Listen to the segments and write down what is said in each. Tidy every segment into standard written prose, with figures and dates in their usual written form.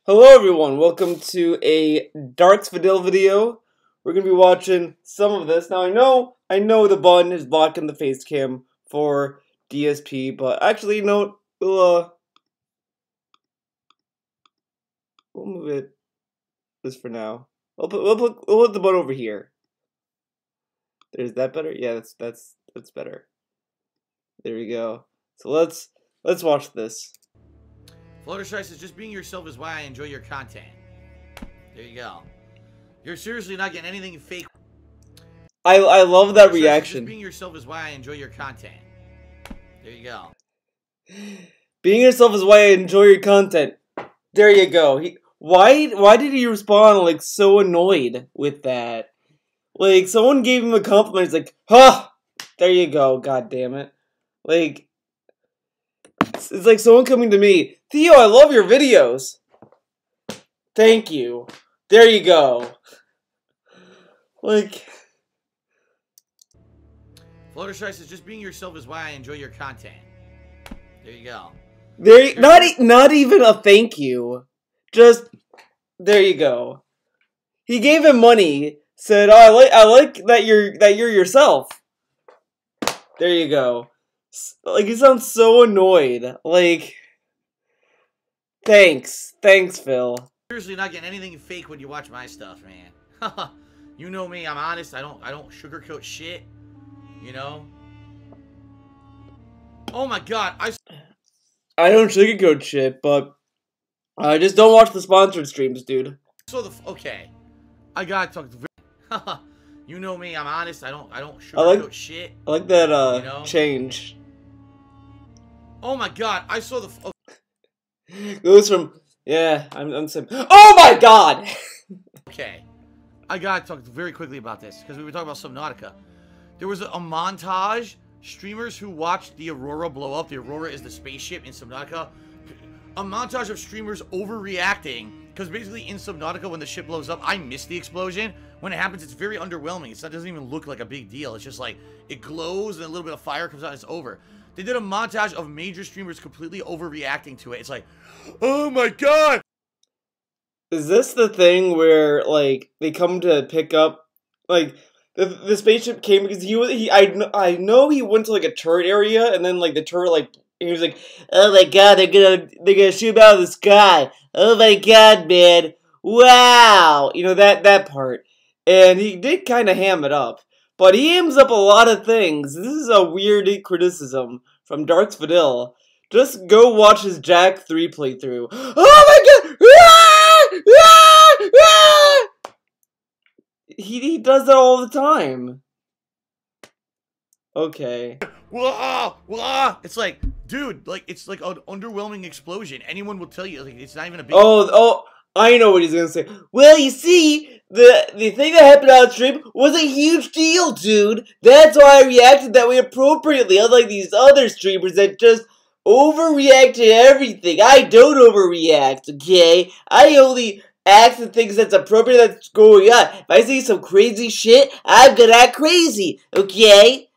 Hello everyone, welcome to a Darks Vidal video. We're going to be watching some of this. Now I know the button is blocking the face cam for DSP, but actually we'll move it just for now. We'll put the button over here. Is that better? Yeah, that's better. There we go. So let's watch this. Fluttershy says, just being yourself is why I enjoy your content. There you go. You're seriously not getting anything fake. I love that reaction. Just being yourself is why I enjoy your content. There you go. Being yourself is why I enjoy your content. There you go. Why did he respond like so annoyed with that? Like someone gave him a compliment. He's like, huh, there you go. God damn it. Like it's like someone coming to me, Theo, I love your videos. Thank you. There you go. Like Fluttershy says, just being yourself is why I enjoy your content. There you go. Not even a thank you. Just there you go. He gave him money. Said, "Oh, I like that you're yourself." There you go. Like he sounds so annoyed. Like, thanks, Phil. Seriously, not getting anything fake when you watch my stuff, man. You know me. I'm honest. I don't sugarcoat shit. You know. Oh my god, I don't sugarcoat shit, but I just don't watch the sponsored streams, dude. So okay, I gotta talk to. You know me. I'm honest. I don't sugarcoat shit. I like that you know? change. Oh my god, I saw the. Goes from I'm saying. Oh my god. Okay, I gotta talk very quickly about this because we were talking about Subnautica. There was a montage. Streamers who watched the Aurora blow up. The Aurora is the spaceship in Subnautica. A montage of streamers overreacting because basically in Subnautica when the ship blows up, I miss the explosion. When it happens, it's very underwhelming. It doesn't even look like a big deal. It's just like it glows and a little bit of fire comes out and it's over. They did a montage of major streamers completely overreacting to it. It's like, oh my god! Is this the thing where like they come to pick up like the spaceship came because I know he went to like a turret area and then like the turret like he was like, oh my god, they're gonna shoot out of the sky. Oh my god, man. Wow. You know that part. And he did kind of ham it up. But he hams up a lot of things. This is a weird criticism from Darks Vidal. Just go watch his Jack 3 playthrough. Oh my god! Ah! Ah! Ah! He does that all the time. Okay. It's like, dude, like it's like an underwhelming explosion. Anyone will tell you, like it's not even a big. Oh, I know what he's gonna say. Well, you see, the thing that happened on stream was a huge deal, dude. That's why I reacted that way appropriately, unlike these other streamers that just overreact to everything. I don't overreact, okay? I only act the things that's appropriate that's going on. If I see some crazy shit, I'm gonna act crazy, okay?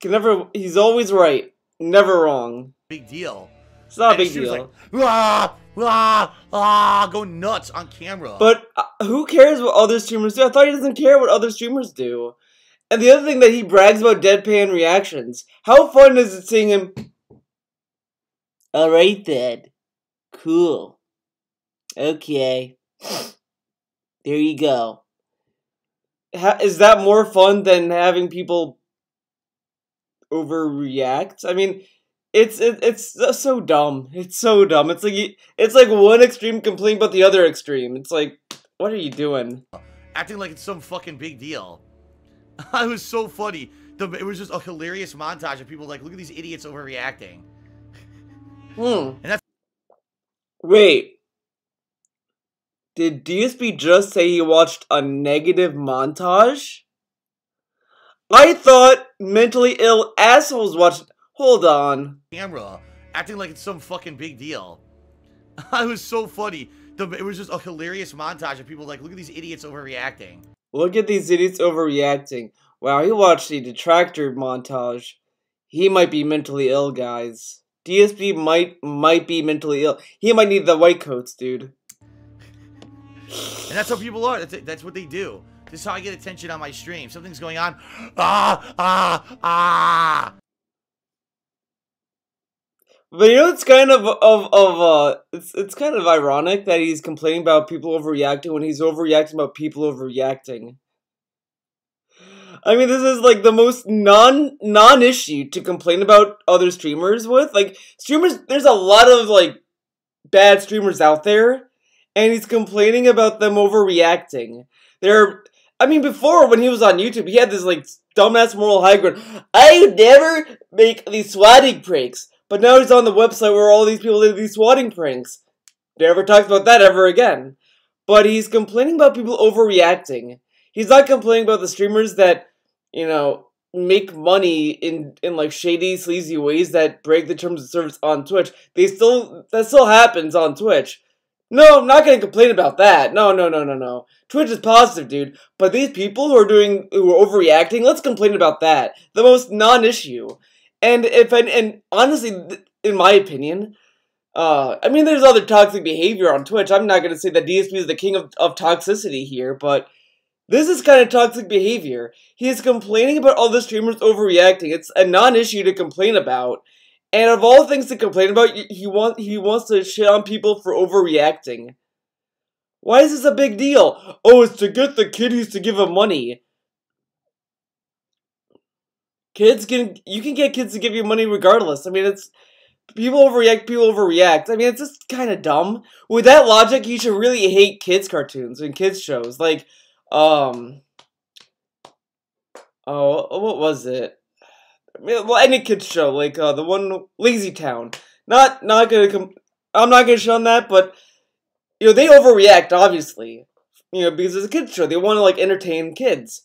He's always right. Never wrong. Big deal. It's not a big deal. Like, go nuts on camera. But who cares what other streamers do? I thought he doesn't care what other streamers do. And the other thing that he brags about deadpan reactions. How fun is it seeing him? Alright then. Cool. Okay. There you go. Is that more fun than having people overreact? I mean, it's so dumb. It's so dumb. It's like one extreme complaining about the other extreme. It's like, what are you doing? Acting like it's some fucking big deal. I was so funny. It was just a hilarious montage of people like, look at these idiots overreacting. And that's wait. Did DSP just say he watched a negative montage? I thought mentally ill assholes watched. Hold on. Camera, acting like it's some fucking big deal. I was so funny. It was just a hilarious montage of people like, look at these idiots overreacting. Look at these idiots overreacting. Wow, he watched the detractor montage. He might be mentally ill, guys. DSP might be mentally ill. He might need the white coats, dude. And that's how people are. That's what they do. This is how I get attention on my stream. Something's going on. Ah! But you know, it's kind of it's kind of ironic that he's complaining about people overreacting when he's overreacting about people overreacting. I mean, this is like the most non-issue to complain about other streamers with. Like, streamers, there's a lot of like bad streamers out there, and he's complaining about them overreacting. I mean, before, when he was on YouTube, he had this like dumbass moral high ground. I would never make these swatting pranks. But now he's on the website where all these people did these swatting pranks. Never talks about that ever again. But he's complaining about people overreacting. He's not complaining about the streamers that, you know, make money in like shady, sleazy ways that break the terms of service on Twitch. That still happens on Twitch. No, I'm not gonna complain about that. No. Twitch is positive, dude. But these people who are overreacting, let's complain about that. The most non-issue. And honestly, in my opinion, I mean, there's other toxic behavior on Twitch. I'm not gonna say that DSP is the king of toxicity here, but this is kind of toxic behavior. He is complaining about all the streamers overreacting. It's a non-issue to complain about. And of all things to complain about, he wants to shit on people for overreacting. Why is this a big deal? Oh, it's to get the kiddies to give him money. You can get kids to give you money regardless. I mean, it's people overreact. I mean, it's just kind of dumb. With that logic, you should really hate kids cartoons and kids shows. Like, oh, what was it? I mean, well, any kids show, like the one Lazy Town. I'm not gonna shit on that, but you know, they overreact, obviously. You know, because it's a kids show, they want to like entertain kids.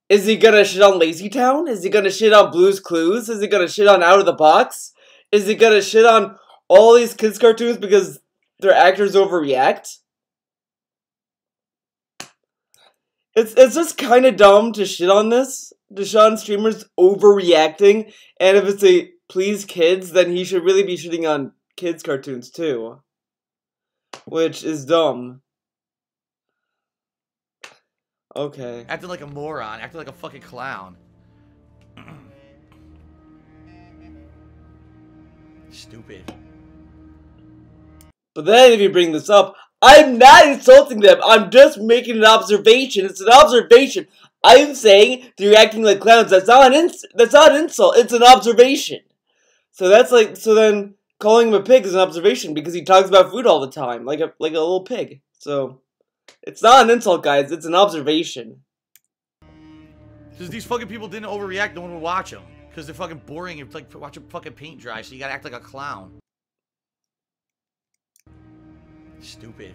Is he gonna shit on Lazy Town? Is he gonna shit on Blue's Clues? Is he gonna shit on Out of the Box? Is he gonna shit on all these kids cartoons because their actors overreact? It's just kind of dumb to shit on this. To shit on streamers overreacting, and if it's a please kids, then he should really be shitting on kids cartoons too. Which is dumb. Okay. Acting like a moron. Acting like a fucking clown. Stupid. But then if you bring this up, I'm not insulting them. I'm just making an observation. It's an observation. I'm saying they're acting like clowns. That's not an insult. It's an observation. So then calling him a pig is an observation because he talks about food all the time, like a little pig. So it's not an insult, guys. It's an observation. Because these fucking people didn't overreact, no one would watch them. Because they're fucking boring. It's like watching fucking paint dry, so you gotta act like a clown. Stupid.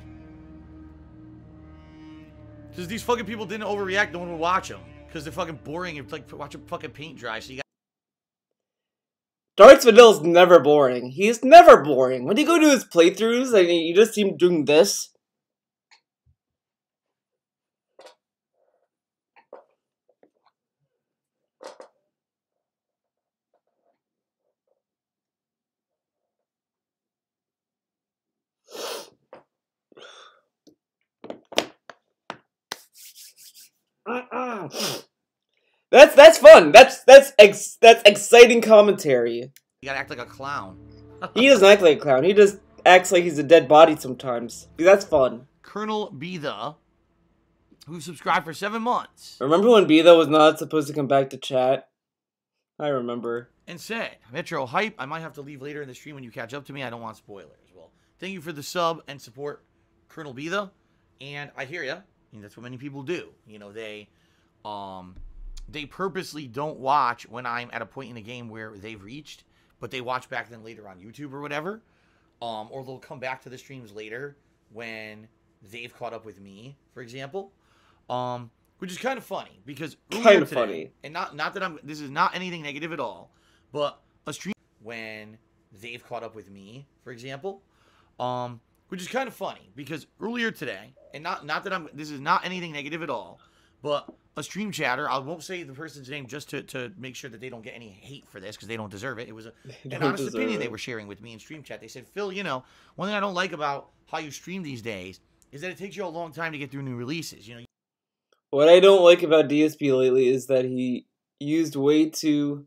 Because these fucking people didn't overreact, no one would watch them. Because they're fucking boring. It's like watching fucking paint dry, so you got. Darks Vanilla's never boring. He's never boring. When you go to his playthroughs, I mean, you just see him doing this. That's fun. That's exciting commentary. You gotta act like a clown. He doesn't act like a clown. He just acts like he's a dead body sometimes. That's fun. Colonel Bitha, who subscribed for 7 months. Remember when Bitha was not supposed to come back to chat? I remember. And said, Metro hype. I might have to leave later in the stream when you catch up to me. I don't want spoilers. Well, thank you for the sub and support, Colonel Bitha. And I hear ya. I mean, that's what many people do. You know, they purposely don't watch when I'm at a point in the game where they've reached, but they watch back then later on YouTube or whatever. Or they'll come back to the streams later when they've caught up with me, for example. Which is kind of funny because kind of funny. And not that this is not anything negative at all, but a stream when they've caught up with me, for example. Which is kind of funny because earlier today, and not that this is not anything negative at all, but a stream chatter. I won't say the person's name just to make sure that they don't get any hate for this because they don't deserve it. It was an honest opinion they were sharing with me in stream chat. They said, Phil, you know, one thing I don't like about how you stream these days is that it takes you a long time to get through new releases. You know, what I don't like about DSP lately is that he used way too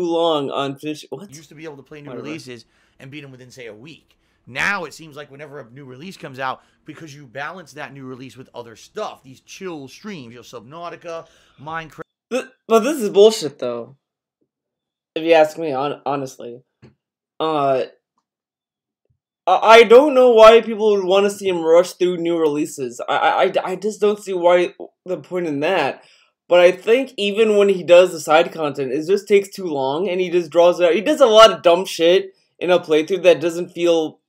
long on finish. What? You used to be able to play new releases and beat them within, say, a week. Now it seems like whenever a new release comes out, because you balance that new release with other stuff, these chill streams, you know, Subnautica, Minecraft. But this is bullshit, though. If you ask me, honestly. I don't know why people would want to see him rush through new releases. I just don't see why the point in that. But I think even when he does the side content, it just takes too long, and he just draws it out. He does a lot of dumb shit in a playthrough that doesn't feel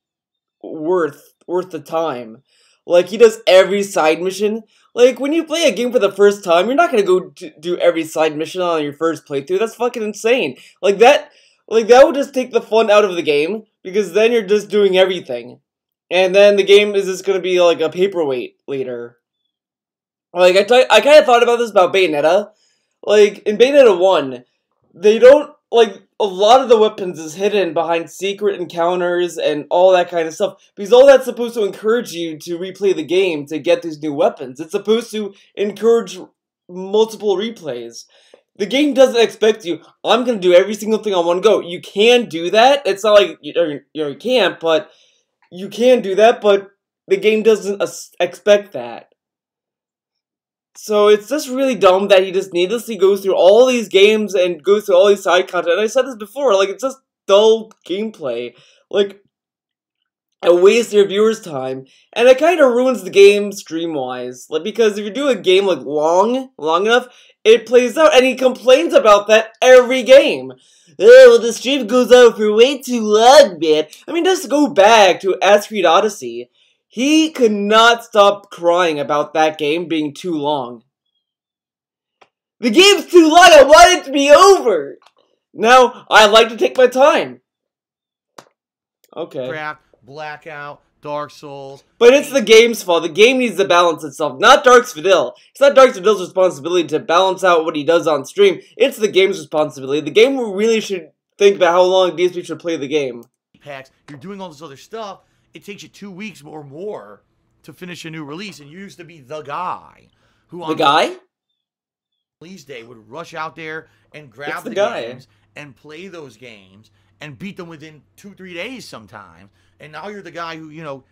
worth the time. Like, he does every side mission. Like, when you play a game for the first time, you're not gonna go do every side mission on your first playthrough. That's fucking insane. Like, that would just take the fun out of the game, because then you're just doing everything. And then the game is just gonna be like a paperweight later. Like, I kind of thought about this about Bayonetta. Like, in Bayonetta 1, they don't, like, a lot of the weapons is hidden behind secret encounters and all that kind of stuff. Because all that's supposed to encourage you to replay the game to get these new weapons. It's supposed to encourage multiple replays. The game doesn't expect you, I'm going to do every single thing on one go. You can do that. It's not like, you can't, but you can do that, but the game doesn't expect that. So it's just really dumb that he just needlessly goes through all these games and goes through all these side content. And I said this before, like, it's just dull gameplay. Like, it wastes your viewers' time. And it kind of ruins the game stream-wise. Like, because if you do a game, like, long enough, it plays out. And he complains about that every game. Oh, well, the stream goes out for way too long, man. I mean, just go back to Assassin's Creed Odyssey. He could not stop crying about that game being too long. The game's too long, I want it to be over! Now, I like to take my time. Okay. Craft, Blackout, Dark Souls. But it's the game's fault. The game needs to balance itself, not Dark's Vidal. It's not Dark's Vidal's responsibility to balance out what he does on stream. It's the game's responsibility. The game really should think about how long DSP should play the game. Packs, you're doing all this other stuff. It takes you 2 weeks or more to finish a new release, and you used to be the guy who on the release day would rush out there and grab the games and play those games and beat them within 2-3 days sometimes. And now you're the guy who, you know,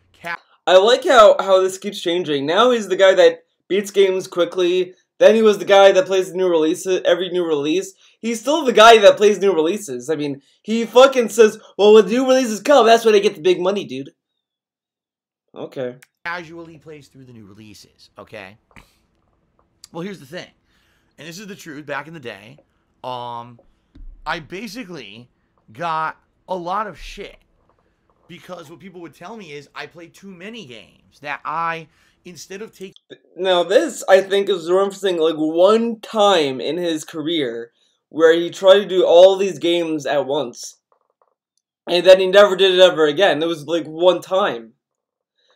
I like how this keeps changing. Now he's the guy that beats games quickly. Then he was the guy that plays new releases, every new release. He's still the guy that plays new releases. I mean, he fucking says, well, when new releases come, that's when I get the big money, dude. Okay. Casually plays through the new releases, okay? Well, here's the thing. And this is the truth. Back in the day, I basically got a lot of shit. Because what people would tell me is I play too many games. That instead of taking... Now, this, I think, is referencing, like, one time in his career where he tried to do all these games at once. And then he never did it ever again. It was, like, one time.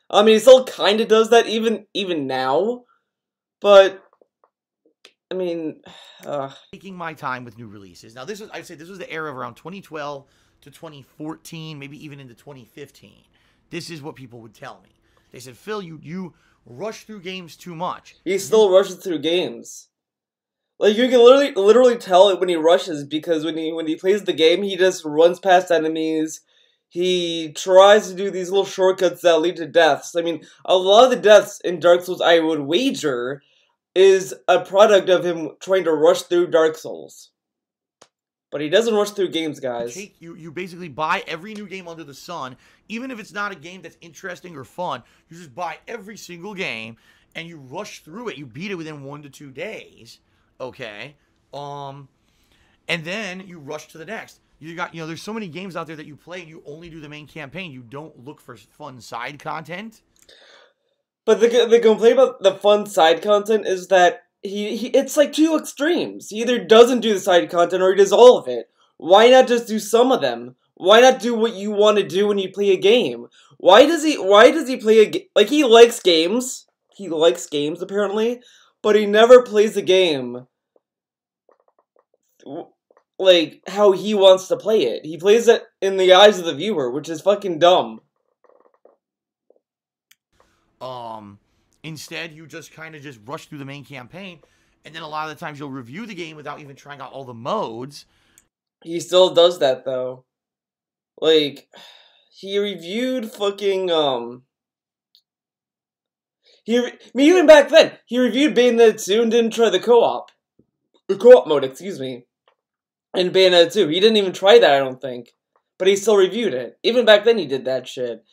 I mean, he still kind of does that even now, but I mean, taking my time with new releases. Now, I'd say this was the era of around 2012 to 2014, maybe even into 2015. This is what people would tell me. They said, Phil, you rush through games too much. He still rushes through games. Like, you can literally tell it when he rushes, because when he plays the game, he just runs past enemies. He tries to do these little shortcuts that lead to deaths. I mean, a lot of the deaths in Dark Souls, I would wager, is a product of him trying to rush through Dark Souls. But he doesn't rush through games, guys. You basically buy every new game under the sun, even if it's not a game that's interesting or fun. You just buy every single game, and you rush through it. You beat it within 1 to 2 days, okay? And then you rush to the next. There's so many games out there that you play and you only do the main campaign. You don't look for fun side content. But the complaint about the fun side content is that it's like two extremes. He either doesn't do the side content or he does all of it. Why not just do some of them? Why not do what you want to do when you play a game? Why does he play a game? Like, he likes games, he likes games apparently, but he never plays the game like how he wants to play it. He plays it in the eyes of the viewer, which is fucking dumb. Instead, you just kind of just rush through the main campaign, and then a lot of the times you'll review the game without even trying out all the modes. He still does that though. Like, he reviewed fucking even back then, he reviewed Bayonetta 2 and didn't try the co-op mode, excuse me. In Bayonetta 2, he didn't even try that, I don't think, but he still reviewed it. Even back then, he did that shit.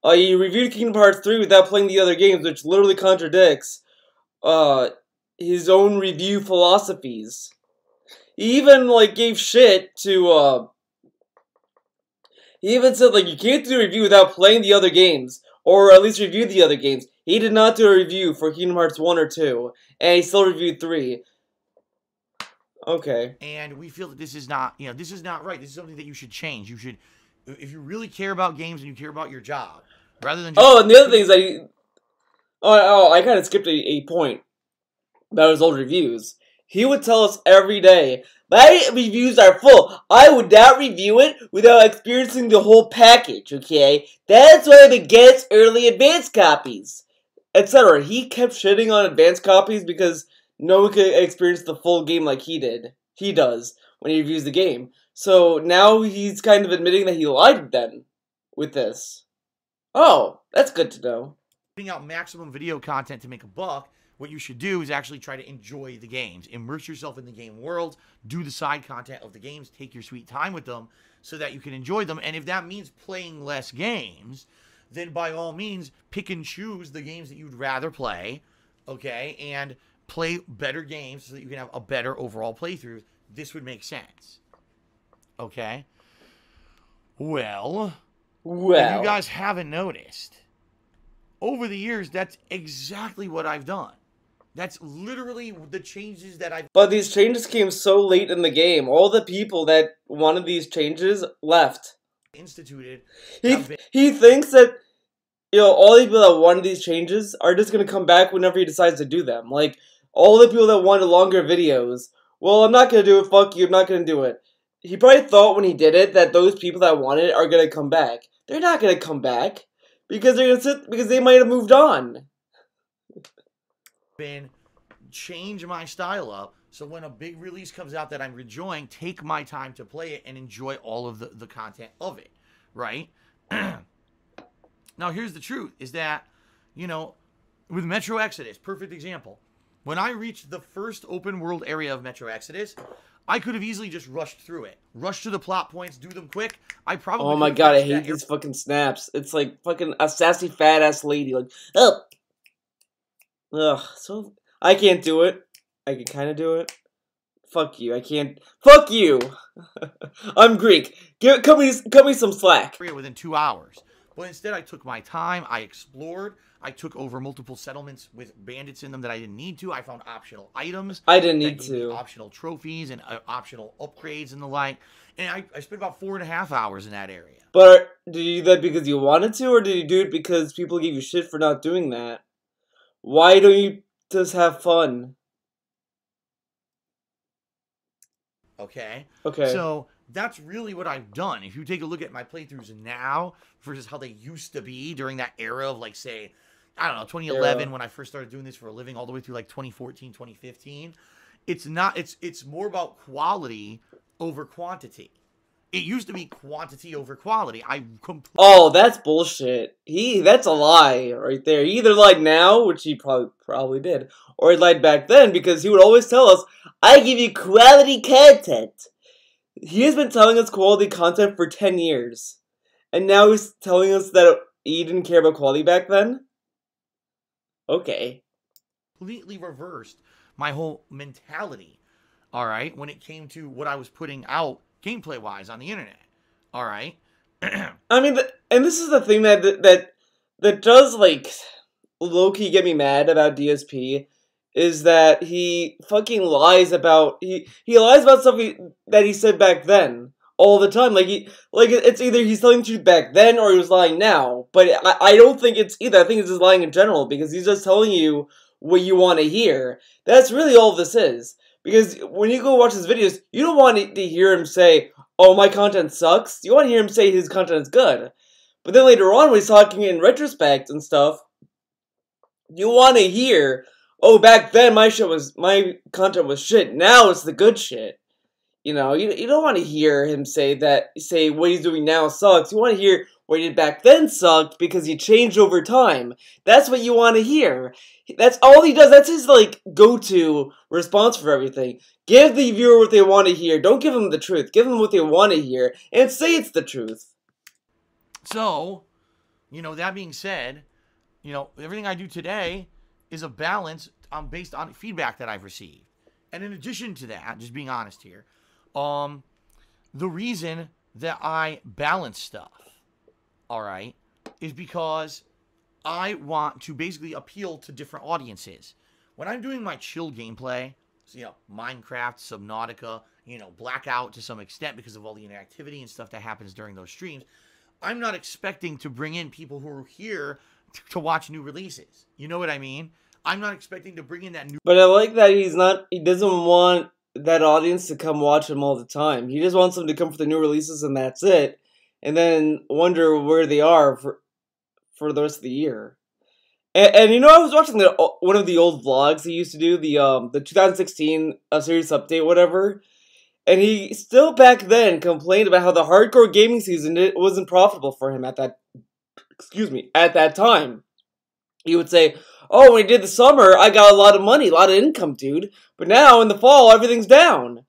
He reviewed Kingdom Hearts 3 without playing the other games, which literally contradicts his own review philosophies. He even, like, gave shit to, he even said, like, you can't do a review without playing the other games, or at least review the other games. He did not do a review for Kingdom Hearts 1 or 2, and he still reviewed 3. Okay. And we feel that this is not, this is not right. This is something that you should change. You should, if you really care about games and you care about your job, rather than just... Oh, and the other thing is I kind of skipped a point about his old reviews. He would tell us every day, my reviews are full. I would not review it without experiencing the whole package, okay? That's why I'm against early advanced copies, etc. He kept shitting on advanced copies because no one could experience the full game like he does when he reviews the game. So now he's kind of admitting that he lied then with this. Oh, that's good to know. Putting out maximum video content to make a buck, what you should do is actually try to enjoy the games. Immerse yourself in the game world, do the side content of the games, take your sweet time with them so that you can enjoy them. And if that means playing less games, then by all means, pick and choose the games that you'd rather play, okay, and play better games so that you can have a better overall playthrough. This would make sense. Okay? Well, if you guys haven't noticed, over the years, that's exactly what I've done. That's literally the changes that I've... But these changes came so late in the game. All the people that wanted these changes left. Instituted. He thinks that, all the people that wanted these changes are just going to come back whenever he decides to do them. Like, all the people that wanted longer videos, well, I'm not going to do it, fuck you, I'm not going to do it. He probably thought when he did it that those people that wanted it are going to come back. They're not going to come back because because they might have moved on. Change my style up so when a big release comes out that I'm enjoying, take my time to play it and enjoy all of the content of it, right? Now, here's the truth, is that, with Metro Exodus, perfect example. When I reached the first open world area of Metro Exodus, I could have easily just rushed through it. Rush to the plot points, do them quick. I probably... Oh my god, I hate these fucking snaps. It's like fucking a sassy fat-ass lady, like, oh! Ugh, so... I can't do it. I can kind of do it. Fuck you, I can't... Fuck you! I'm Greek. Cut me some slack. Within 2 hours. But instead, I took my time, I explored, I took over multiple settlements with bandits in them that I didn't need to. I found optional items. I didn't need to. Optional trophies and optional upgrades and the like. And I spent about 4.5 hours in that area. But did you do that because you wanted to, or did you do it because people gave you shit for not doing that? Why don't you just have fun? Okay. Okay. So that's really what I've done. If you take a look at my playthroughs now versus how they used to be during that era of, like, say, I don't know, 2011 when I first started doing this for a living, all the way through like 2014, 2015, it's more about quality over quantity. It used to be quantity over quality. Oh, that's bullshit. That's a lie right there. He either lied now, which he probably did, or he lied back then because he would always tell us, I give you quality content. He has been telling us quality content for 10 years. And now he's telling us that he didn't care about quality back then? Okay. Completely reversed my whole mentality, all right, when it came to what I was putting out gameplay-wise on the internet, all right? I mean, and this is the thing that does, like, low-key get me mad about DSP, is that he fucking lies about, he lies about stuff that he said back then. all the time. It's either he's telling the truth back then or he was lying now. But I don't think it's either. I think it's just lying in general because he's just telling you what you want to hear. That's really all this is. Because when you go watch his videos, you don't want to hear him say, "Oh, my content sucks." You want to hear him say his content is good. But then later on, when he's talking in retrospect and stuff, you want to hear, "Oh, back then my content was shit. Now it's the good shit." You know, you don't want to hear him say what he's doing now sucks. You want to hear what he did back then sucked because he changed over time. That's what you want to hear. That's all he does. That's his, go-to response for everything. Give the viewer what they want to hear. Don't give them the truth. Give them what they want to hear and say it's the truth. So, that being said, everything I do today is a balance based on feedback that I've received. And in addition to that, just being honest here, the reason that I balance stuff, all right, is because I want to basically appeal to different audiences. When I'm doing my chill gameplay, so, Minecraft, Subnautica, Blackout to some extent because of all the interactivity and stuff that happens during those streams, I'm not expecting to bring in people who are here to watch new releases. You know what I mean? I'm not expecting to bring in that new... But I like that he doesn't want that audience to come watch him all the time. He just wants them to come for the new releases and that's it. And then wonder where they are for the rest of the year. And I was watching one of the old vlogs he used to do, the 2016 series update, whatever. And he still back then complained about how the hardcore gaming season wasn't profitable for him at that time. He would say, "Oh, when he did the summer, I got a lot of money, a lot of income, dude. But now in the fall, everything's down."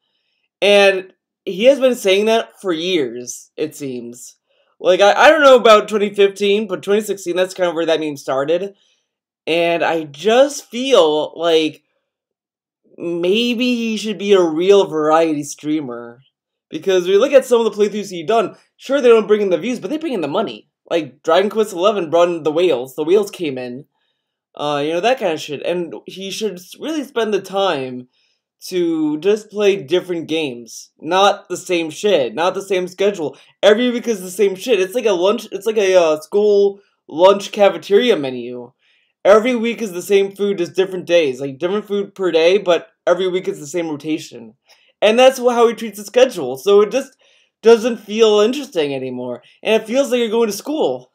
And he has been saying that for years, it seems. I don't know about 2015, but 2016, that's kind of where that meme started. And I just feel like maybe he should be a real variety streamer. Because we look at some of the playthroughs he's done, sure, they don't bring in the views, but they bring in the money. Like, Dragon Quest XI brought in the whales. The whales came in. That kind of shit. And he should really spend the time to just play different games. Not the same shit. Not the same schedule. Every week is the same shit. It's like a school lunch cafeteria menu. Every week is the same food, just different days. Like, different food per day, but every week is the same rotation. And that's how he treats the schedule. So it just doesn't feel interesting anymore. And it feels like you're going to school.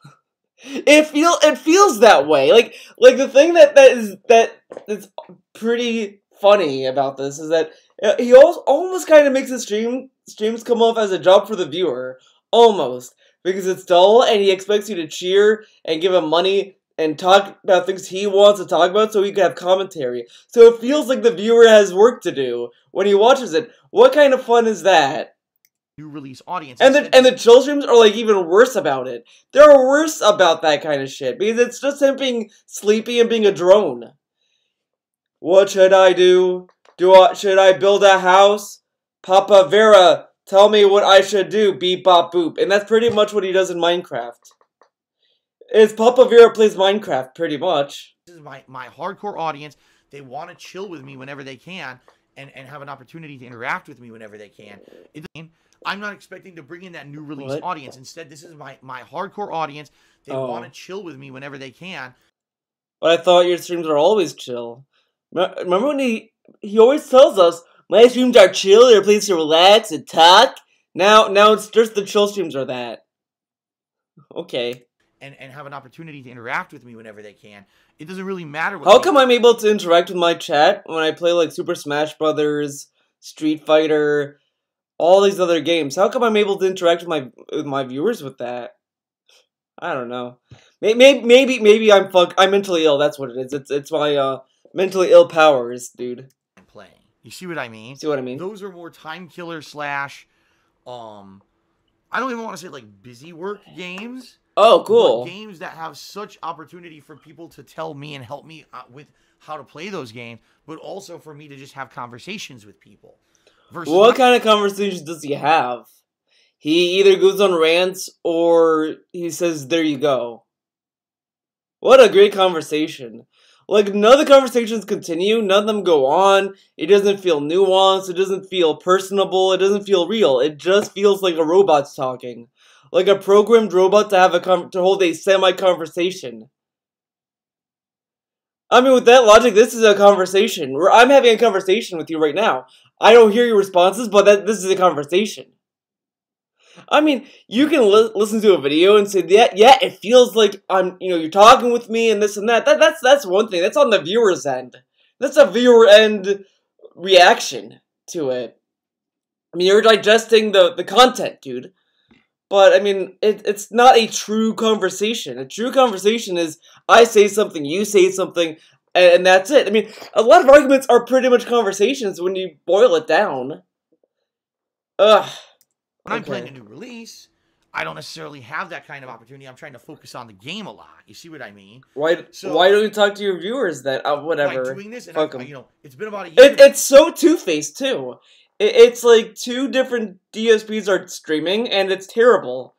It feels that way. Like the thing that's pretty funny about this is that he almost kind of makes his streams come off as a job for the viewer. Almost. Because it's dull and he expects you to cheer and give him money and talk about things he wants to talk about so he can have commentary. So it feels like the viewer has work to do when he watches it. What kind of fun is that? New release audience. And the chill streams are even worse about it. They're worse about that kind of shit because it's just him being sleepy and being a drone. What should I do? Should I build a house? Papa Vera, tell me what I should do. Beep bop boop. And that's pretty much what he does in Minecraft. It's Papa Vera plays Minecraft, pretty much. This is my hardcore audience. They want to chill with me whenever they can and have an opportunity to interact with me whenever they can. I'm not expecting to bring in that new release audience. Instead, this is my hardcore audience. They want to chill with me whenever they can. But I thought your streams are always chill. Remember when he always tells us, my streams are chill, they're a place to relax and talk? Now it's just the chill streams are that. Okay. And have an opportunity to interact with me whenever they can. It doesn't really matter what... How come I'm able to interact with my chat when I play Super Smash Brothers, Street Fighter, all these other games? How come I'm able to interact with my viewers with that? I don't know. Maybe I'm mentally ill. That's what it is. It's my mentally ill powers, dude. Playing. You see what I mean? See what I mean? Those are more time killer / I don't even want to say busy work games. Oh, cool. But games that have such opportunity for people to tell me and help me with how to play those games, but also for me to just have conversations with people. What kind of conversations does he have? He either goes on rants or he says, "There you go." What a great conversation. Like, none of the conversations continue, none of them go on, it doesn't feel nuanced, it doesn't feel personable, it doesn't feel real, it just feels like a robot's talking. Like a programmed robot to hold a semi-conversation. I mean, with that logic, this is a conversation. I'm having a conversation with you right now. I don't hear your responses, but this is a conversation. I mean, you can listen to a video and say, yeah, it feels like you're talking with me and this and that. That's one thing. That's on the viewer's end. That's a viewer end reaction to it. I mean, you're digesting the content, dude. But, I mean, it's not a true conversation. A true conversation is, I say something, you say something, and that's it. I mean, a lot of arguments are pretty much conversations when you boil it down. Ugh. When I'm playing a new release, I don't necessarily have that kind of opportunity. I'm trying to focus on the game a lot. You see what I mean? Why don't you talk to your viewers then? Whatever. By doing this, and it's been about a year. It's so two-faced, too. It's like two different DSPs are streaming, and it's terrible.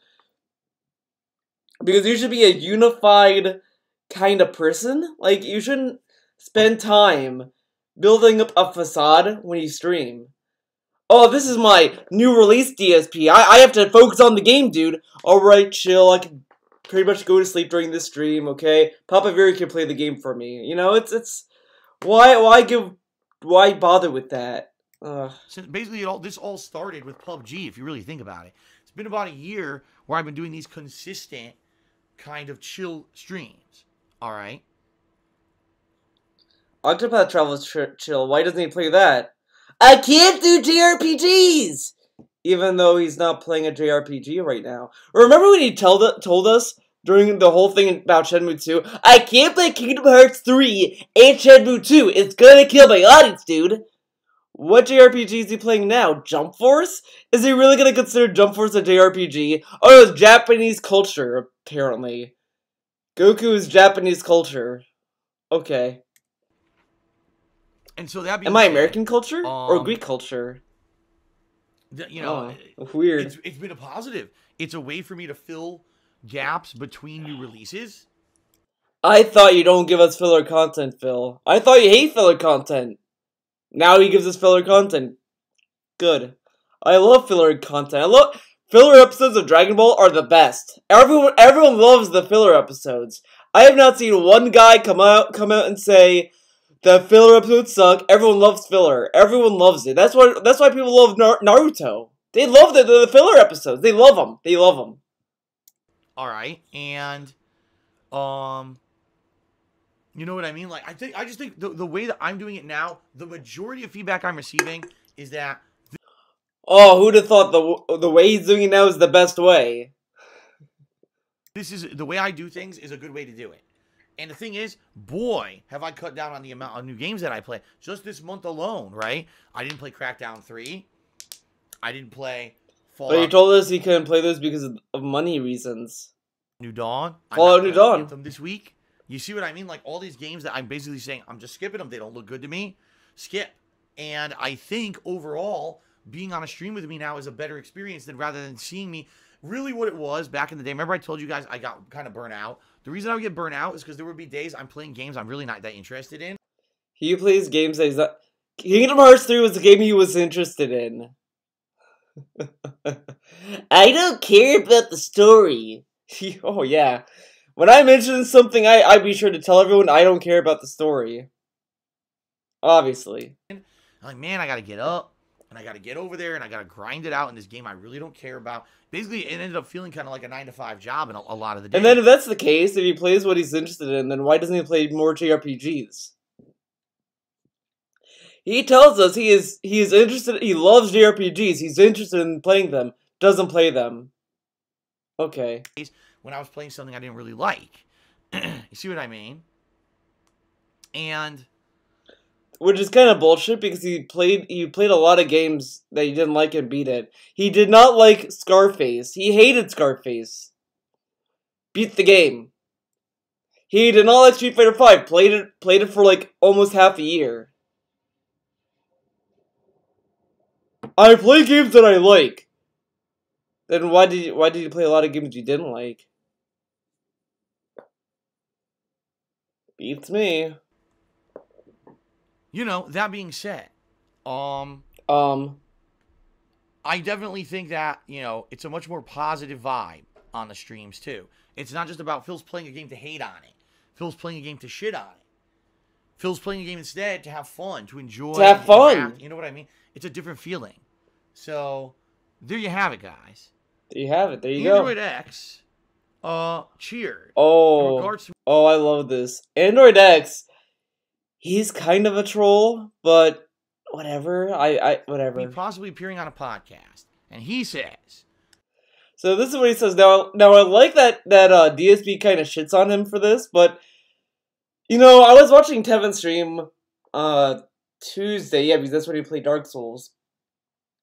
Because you should be a unified kind of person. Like, you shouldn't spend time building up a facade when you stream. Oh, this is my new release DSP. I have to focus on the game, dude. Alright, chill. I can pretty much go to sleep during this stream, okay? Papa Very can play the game for me. You know, it's... Why bother with that? Since basically this all started with PUBG, if you really think about it. It's been about a year where I've been doing these consistent kind of chill streams. Alright? Octopath Traveler's chill. Why doesn't he play that? I can't do JRPGs! Even though he's not playing a JRPG right now. Remember when he told us during the whole thing about Shenmue 2? I can't play Kingdom Hearts 3 and Shenmue 2. It's gonna kill my audience, dude. What JRPG is he playing now? Jump Force? Is he really gonna consider Jump Force a JRPG? Oh, it's Japanese culture, apparently. Goku is Japanese culture. Okay. And so that am I American culture or Greek culture? Weird. It's been a positive. It's a way for me to fill gaps between new releases. I thought you don't give us filler content, Phil. I thought you hate filler content. Now he gives us filler content. Good. I love filler content. Filler episodes of Dragon Ball are the best. Everyone loves the filler episodes. I have not seen one guy come out and say the filler episodes suck. Everyone loves filler. Everyone loves it. That's why people love Naruto. They love the filler episodes. They love them. They love them. All right, and you know what I mean? Like I just think the way that I'm doing it now, the majority of feedback I'm receiving is that. Oh, who'd have thought the way he's doing it now is the best way? This is the way I do things is a good way to do it. And the thing is, boy, have I cut down on the amount of new games that I play. Just this month alone, right? I didn't play Crackdown 3. I didn't play Fallout. But you told us he couldn't play this because of money reasons. New Dawn. Fallout New Dawn. Them this week. You see what I mean? Like, all these games that I'm basically saying, I'm just skipping them. They don't look good to me. Skip. And I think, overall, being on a stream with me now is a better experience than rather than seeing me. Really what it was back in the day. Remember I told you guys I got kind of burnt out? The reason I would get burnt out is because there would be days I'm playing games I'm really not that interested in. He plays games that he's not... Kingdom Hearts 3 was the game he was interested in. I don't care about the story. Oh, yeah. When I mention something, I'd be sure to tell everyone I don't care about the story. Obviously. I'm like, man, I gotta get up, and I gotta get over there, and I gotta grind it out in this game I really don't care about. Basically, it ended up feeling kind of like a 9-to-5 job in a lot of the days. And then if that's the case, if he plays what he's interested in, then why doesn't he play more JRPGs? He tells us he is interested, he loves JRPGs, he's interested in playing them, doesn't play them. Okay. When I was playing something I didn't really like. You see what I mean? And... Which is kind of bullshit because he played a lot of games that he didn't like and beat it. He did not like Scarface. He hated Scarface. Beat the game. He did not like Street Fighter V. Played it for like almost half a year. I play games that I like. Then why did you play a lot of games you didn't like? Beats me. You know, that being said, I definitely think that, you know, it's a much more positive vibe on the streams, too. It's not just about Phil's playing a game to hate on it. Phil's playing a game to shit on it. Phil's playing a game instead to have fun, to enjoy. To have fun. You know what I mean? It's a different feeling. So, there you have it, guys. There you have it. There you go. Android X, cheered. Oh, I love this. Android X, he's kind of a troll, but whatever. Whatever. He possibly appearing on a podcast, and he says. So this is what he says. Now I like that DSP kind of shits on him for this, but you know, I was watching Tevin stream Tuesday, yeah, because that's when he played Dark Souls,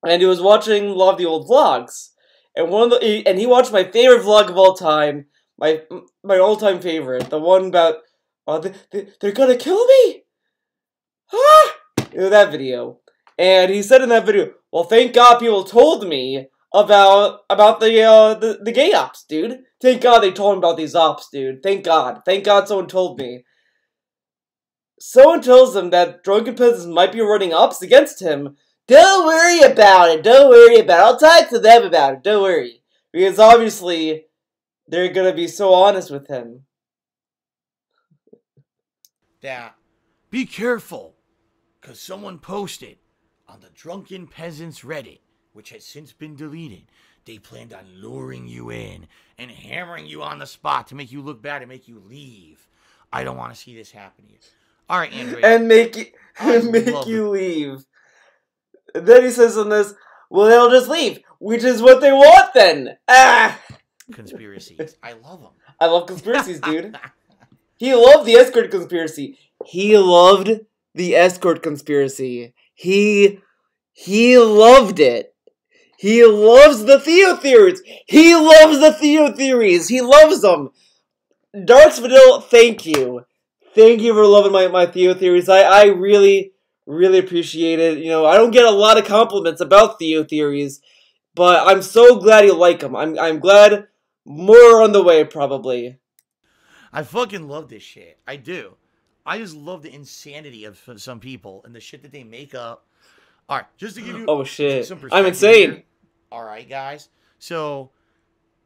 and he was watching a lot of the old vlogs, and he watched my favorite vlog of all time, my all-time favorite, the one about they're gonna kill me, ah, you know, that video, and he said in that video, well, thank God people told me about the gay ops, dude. Thank God they told him about these ops, dude. Thank God someone told me. Someone tells him that Drunken Peasants might be running ops against him. Don't worry about it. Don't worry about it. I'll talk to them about it. Don't worry. Because obviously, they're gonna be so honest with him. That, be careful, because someone posted on the Drunken Peasants Reddit, which has since been deleted, they planned on luring you in and hammering you on the spot to make you look bad and make you leave. I don't want to see this happen to you. All right, Andrea. And make you leave. And then he says on this, well, they'll just leave, which is what they want then. Ah! Conspiracies. I love them. I love conspiracies, dude. He loved the escort conspiracy. He loved the escort conspiracy. He loved it. He loves the Theo theories. He loves the Theo theories. He loves them. Darks Vanilla, thank you. Thank you for loving my Theo theories. I really, really appreciate it. You know, I don't get a lot of compliments about Theo theories, but I'm so glad you like them. I'm glad more on the way, probably. I fucking love this shit. I do. I just love the insanity of some people and the shit that they make up. All right, just to give you some perspective, I'm insane. Here. All right, guys. So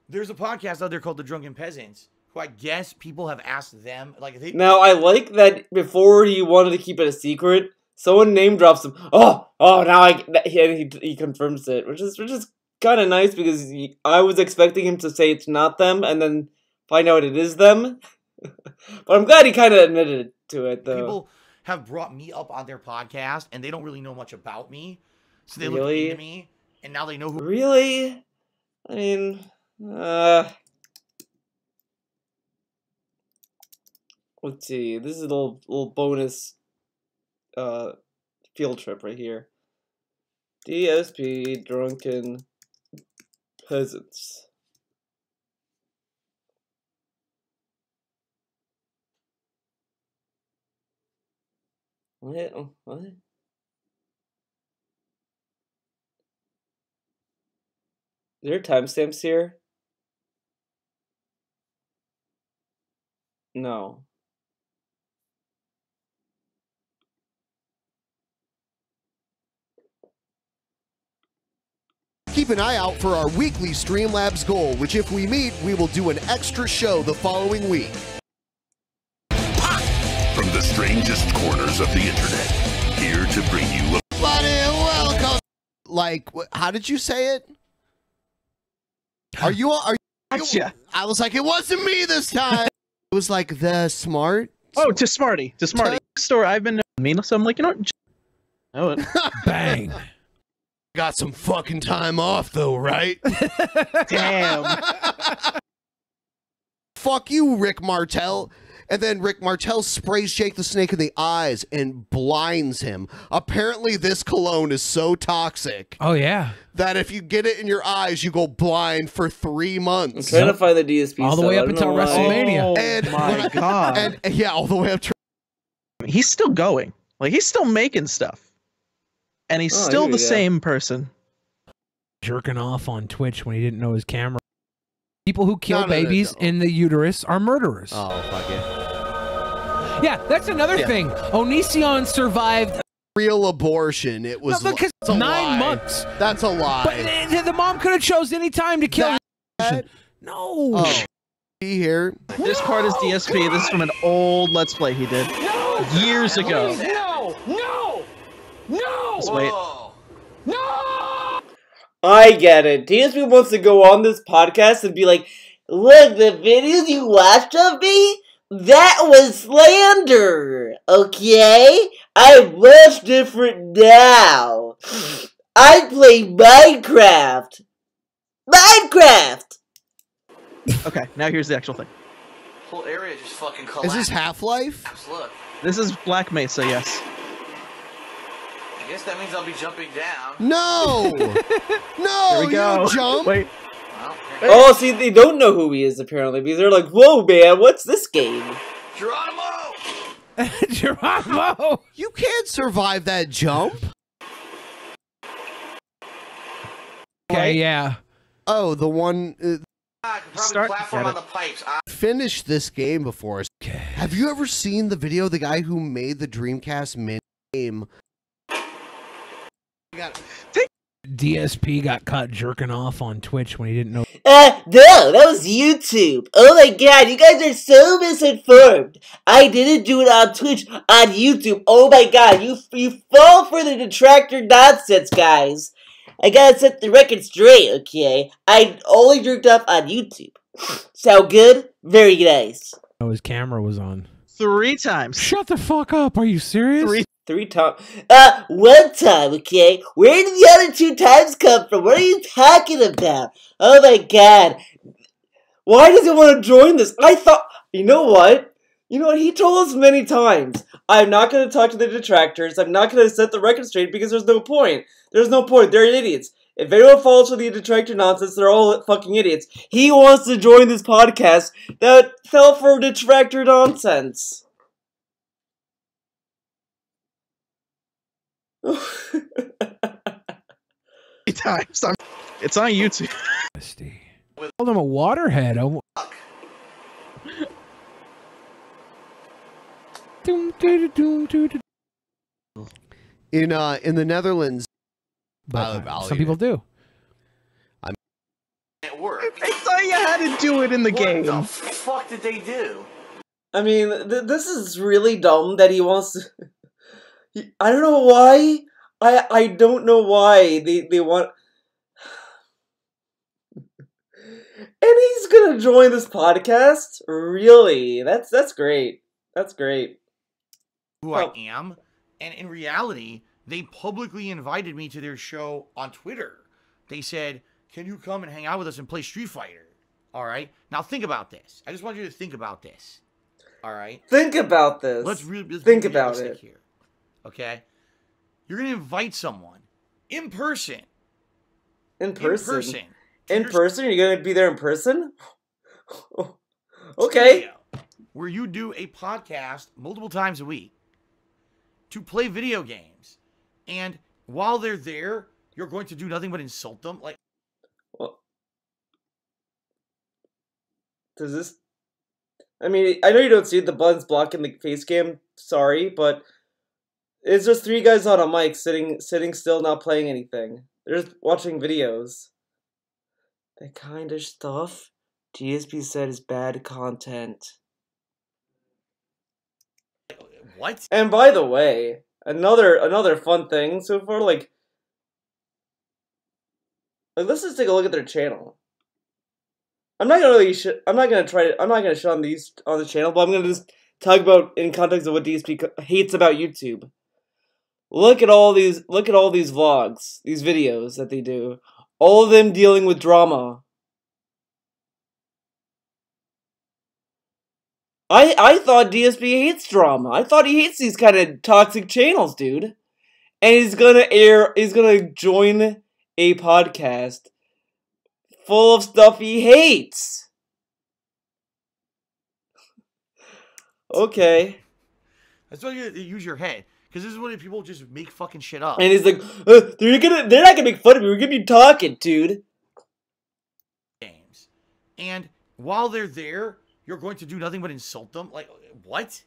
there's a podcast out there called The Drunken Peasants, who I guess people have asked them. Now, I like that before he wanted to keep it a secret, someone name drops him. Now he confirms it, which is kind of nice because I was expecting him to say it's not them and then find out it is them. But I'm glad he kind of admitted to it, though. People have brought me up on their podcast, and they don't really know much about me, so they look into me, and now they know who. Really? I mean, let's see. This is a little bonus field trip right here. DSP Drunken Peasants. What? What? Is there timestamps here? No. Keep an eye out for our weekly Streamlabs goal, which if we meet, we will do an extra show the following week. From the strangest corners of the internet, here to bring you a buddy, welcome. Like, how did you say it? Are you? Gotcha. I was like, it wasn't me this time. It was like the smart. Oh, to Smarty. Store. I've been mean, so I'm like, you know what? Bang. Got some fucking time off though, right? Damn. Fuck you, Rick Martel. And then Rick Martel sprays Jake the Snake in the eyes and blinds him. Apparently this cologne is so toxic. Oh, yeah. That if you get it in your eyes, you go blind for 3 months. I'm trying to find the DSP all the way up until WrestleMania. Oh, my God. And yeah, all the way up to... He's still going. Like, he's still making stuff. And he's still the same person. Jerking off on Twitch when he didn't know his camera. People who kill babies in the uterus are murderers. Oh, fuck it. Yeah, that's another thing. Onision survived Real abortion. It was because it's a 9 lie. months. That's a lie. But the mom could have chose any time to kill. That- No. Oh, see here. This part is DSP. This is from an old Let's Play he did years ago. No! Just wait. I get it. DSP wants to go on this podcast and be like, look, the videos you watched of me, that was slander, okay? I'm much different now. I play Minecraft. Okay, now here's the actual thing. Whole area just fucking collapsed. Is this Half-Life? Look, This is Black Mesa, yes. I guess that means I'll be jumping down. No! No, Here we you go. don't jump. Wait. Well, Oh, see, they don't know who he is, apparently, because they're like, whoa, man, what's this game? Geronimo! Geronimo. You can't survive that jump. Okay, yeah. Oh, the one... I could probably Start- platform get on the pipes. finished this game before. Have you ever seen the video of the guy who made the Dreamcast mini game? DSP got caught jerking off on Twitch when he didn't know. No, that was YouTube. Oh my god, you guys are so misinformed. I didn't do it on Twitch, on YouTube. Oh my god, you fall for the detractor nonsense, guys. I gotta set the record straight, okay? I only jerked off on YouTube. Sound good? Very nice. Oh, his camera was on. 3 times. Shut the fuck up. Are you serious? 3 times. One time, okay? Where did the other 2 times come from? What are you talking about? Oh my god. Why does he want to join this? I thought, you know what? You know what? He told us many times, I'm not going to talk to the detractors. I'm not going to set the record straight because there's no point. There's no point. They're idiots. If anyone falls for the detractor nonsense, they're all fucking idiots. He wants to join this podcast that fell for detractor nonsense. Times. It's on YouTube. Called him a waterhead. In the Netherlands, But I'll some eat people it. do. It worked. I thought you had to do it in the What game. the fuck did they do? I mean, this is really dumb that he wants to... I don't know why. I don't know why they want... And he's gonna join this podcast? Really? That's great. That's great. Who I am, and in reality, they publicly invited me to their show on Twitter. They said, can you come and hang out with us and play Street Fighter? All right? Now think about this. I just want you to think about this. All right? Think about this. Let's think be about realistic it. here. Okay? You're going to invite someone in person. In person? to In your person? You're gonna be there in person? Okay. studio, where you do a podcast multiple times a week to play video games. And while they're there, you're going to do nothing but insult them. Like, Well, does this... I mean, I know you don't see it, the button's blocking the face cam, sorry, but it's just 3 guys on a mic sitting still, not playing anything. They're just watching videos. That kind of stuff GSP said is bad content. what? And by the way, another fun thing so far, like let's just take a look at their channel. I'm not gonna shit on the channel, but I'm gonna just talk about in context of what DSP hates about YouTube. Look at all these vlogs, these videos that they do. All of them dealing with drama. I thought DSP hates drama. I thought he hates these kind of toxic channels, dude. And he's gonna join a podcast full of stuff he hates. Okay. That's why you use your head. Because this is when people just make fucking shit up. And he's like, they're not gonna make fun of me. We're gonna be talking, dude. Games. And while they're there, you're going to do nothing but insult them. Like, what?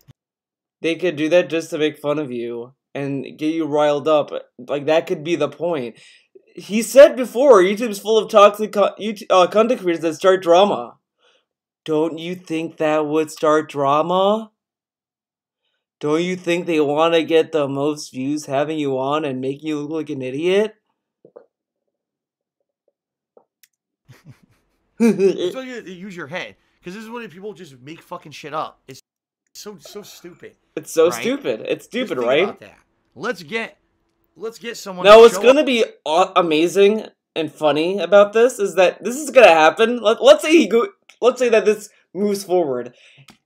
they could do that just to make fun of you and get you riled up. Like, that could be the point. He said before, YouTube's full of toxic content creators that start drama. Don't you think that would start drama? Don't you think they want to get the most views having you on and making you look like an idiot? So you use your head, because this is when people just make fucking shit up. It's so stupid. It's so right? stupid. It's stupid, Just think right? about that. Let's get someone. Now, to what's show gonna up. be amazing and funny about this is that this is gonna happen. Let's say that this moves forward.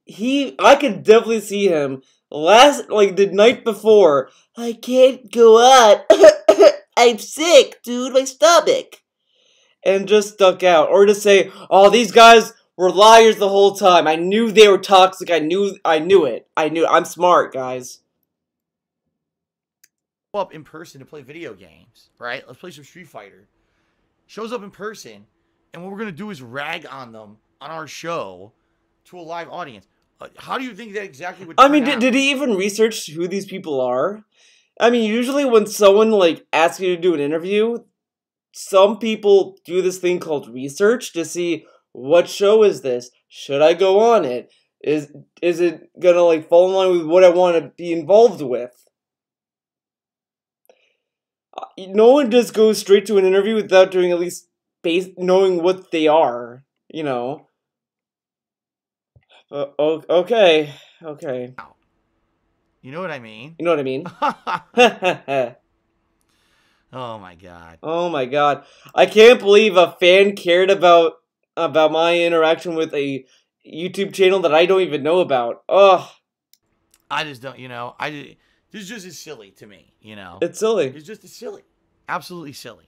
I could definitely see him the night before. I can't go out. I'm sick, dude. My stomach. And just stuck out, or to say, "Oh, these guys were liars the whole time. I knew they were toxic. I knew it. I'm smart, guys." Up in person to play video games, right? Let's play some Street Fighter. Shows up in person, and what we're gonna do is rag on them on our show to a live audience. How do you think that exactly would? I mean, did he even research who these people are? I mean, usually when someone asks you to do an interview, some people do this thing called research to see what show is this? Should I go on it? Is it gonna fall in line with what I want to be involved with? No one just goes straight to an interview without doing at least knowing what they are, you know. Okay. You know what I mean? You know what I mean? Oh my god. Oh my god. I can't believe a fan cared about my interaction with a YouTube channel that I don't even know about. Ugh. I just don't, this just is silly to me, It's silly. It's just silly. Absolutely silly.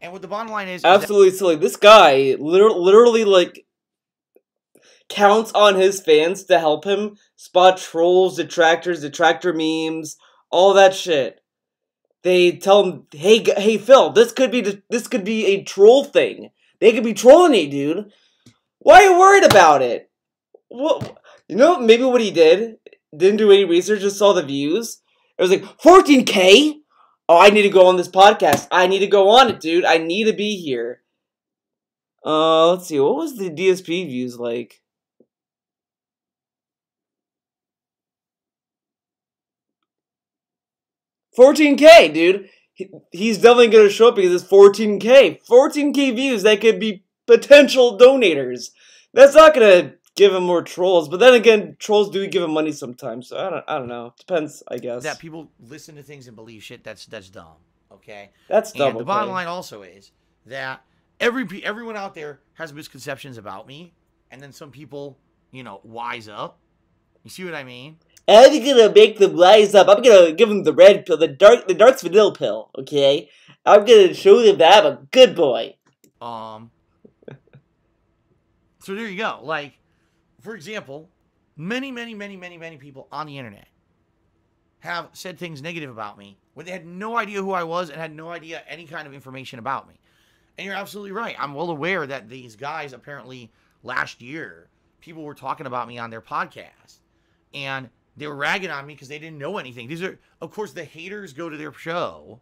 And what the bottom line is... Absolutely silly. This guy literally, counts on his fans to help him spot trolls, detractor memes, all that shit. They tell him, hey Phil, this could be a troll thing. They could be trolling you, dude. Why are you worried about it? What? Maybe what he didn't do any research, just saw the views. It was 14K? Oh, I need to go on this podcast. I need to go on it, dude. I need to be here. Let's see. What was the DSP views like? $14K, dude. He's definitely going to show up because it's 14K. 14K views, that could be potential donators. That's not going to give him more trolls. But then again, trolls do give him money sometimes. So I don't know. Depends, I guess. That people listen to things and believe shit, that's dumb. Okay? That's dumb. And the bottom line also is that everyone out there has misconceptions about me. And then some people, wise up. You see what I mean? I'm gonna make them rise up. I'm gonna give them the red pill, the dark vanilla pill, okay? I'm gonna show them that I'm a good boy. So there you go. For example, many people on the internet have said things negative about me when they had no idea who I was and had no idea any kind of information about me. And you're absolutely right. I'm well aware that these guys, apparently last year, people were talking about me on their podcast. And they were ragging on me because they didn't know anything. These are, of course, the haters go to their show.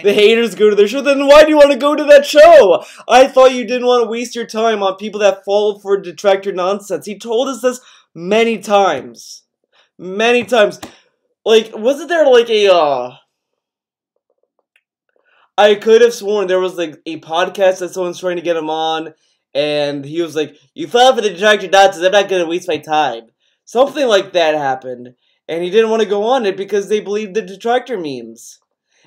The haters go to their show? Then why do you want to go to that show? I thought you didn't want to waste your time on people that fall for detractor nonsense. He told us this many times. Many times. Wasn't there I could have sworn there was a podcast that someone's trying to get him on, and he was like, "You fell for the detractor nonsense, I'm not going to waste my time." Something like that happened, and he didn't want to go on it because they believed the detractor memes.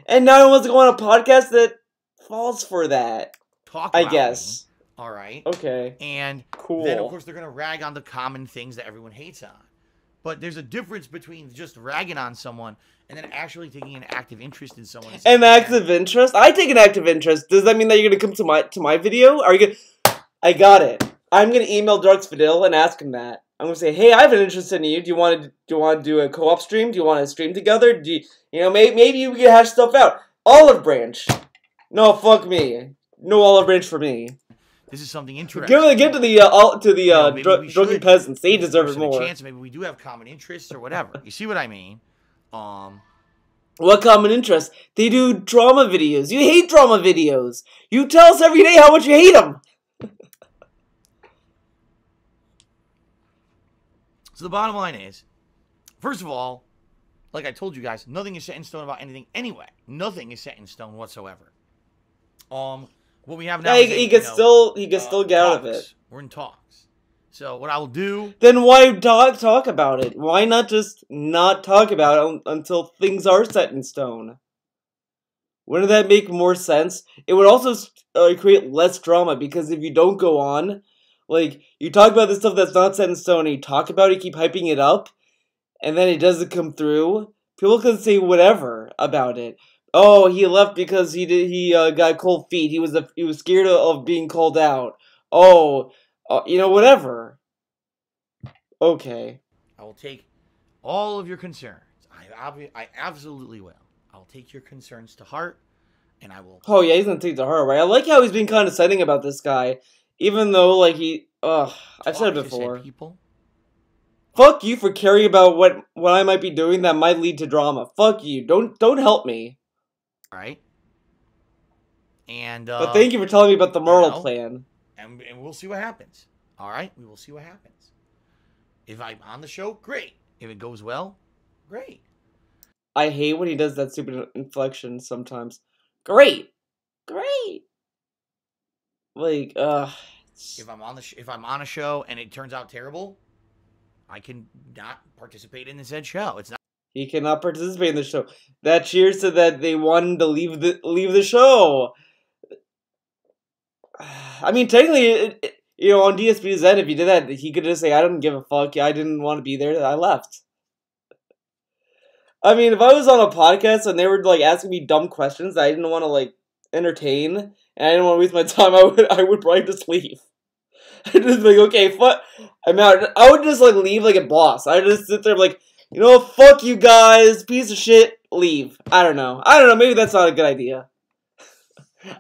And now he wants to go on a podcast that falls for that. I guess. Me, all right. Okay. And cool. Then, of course, they're going to rag on the common things that everyone hates on. But there's a difference between just ragging on someone and then actually taking an active interest in someone. An active interest? I take an active interest. Does that mean that you're going to come to my video? Are you going to... I got it. I'm going to email Darksvidil and ask him that. I'm gonna say, hey, I have an interest in you. Do you want to do a co-op stream? Do you want to stream together? Maybe we can hash stuff out. Olive branch. No, fuck me. No olive branch for me. this is something interesting. Give to the Drunken Peasants. They deserve it more. A chance. Maybe we do have common interests or whatever. You see what I mean? What common interest? They do drama videos. You hate drama videos. You tell us every day how much you hate them. So the bottom line is, first of all, like I told you guys, nothing is set in stone about anything anyway. Nothing is set in stone whatsoever. What we have now, he can still get out of it. We're in talks. So what I will do... Then why talk about it? Why not just not talk about it until things are set in stone? Wouldn't that make more sense? It would also create less drama, because if you don't go on, like, you talk about this stuff that's not set in stone, and you talk about it, keep hyping it up, and then it doesn't come through, people can say whatever about it. Oh, he left because he got cold feet. He was scared of being called out. Oh, whatever. Okay. I will take all of your concerns. I absolutely will. I'll take your concerns to heart, and I will... Oh, yeah, he's gonna take it to heart, right? I like how he's being condescending about this guy, even though, like, I've said it before. People. Fuck you for caring about what I might be doing that might lead to drama. Fuck you. Don't help me. Right? And, but thank you for telling me about the moral plan. And we'll see what happens. Alright? We will see what happens. If I'm on the show, great. If it goes well, great. I hate when he does that stupid inflection sometimes. Great. Great. Like, if I'm on a show and it turns out terrible, I can not participate in the said show. It's not. He cannot participate in the show. That cheers to that they wanted to leave the show. I mean, technically, on DSP's end, if he did that, he could just say, "I don't give a fuck. I didn't want to be there. I left." I mean, if I was on a podcast and they were like asking me dumb questions that I didn't want to like entertain, and I didn't want to waste my time, I would probably just leave. I'd just be like, okay, fuck, I'm out. I would just like leave like a boss. I'd just sit there like, fuck you guys, piece of shit, leave. I don't know. Maybe that's not a good idea.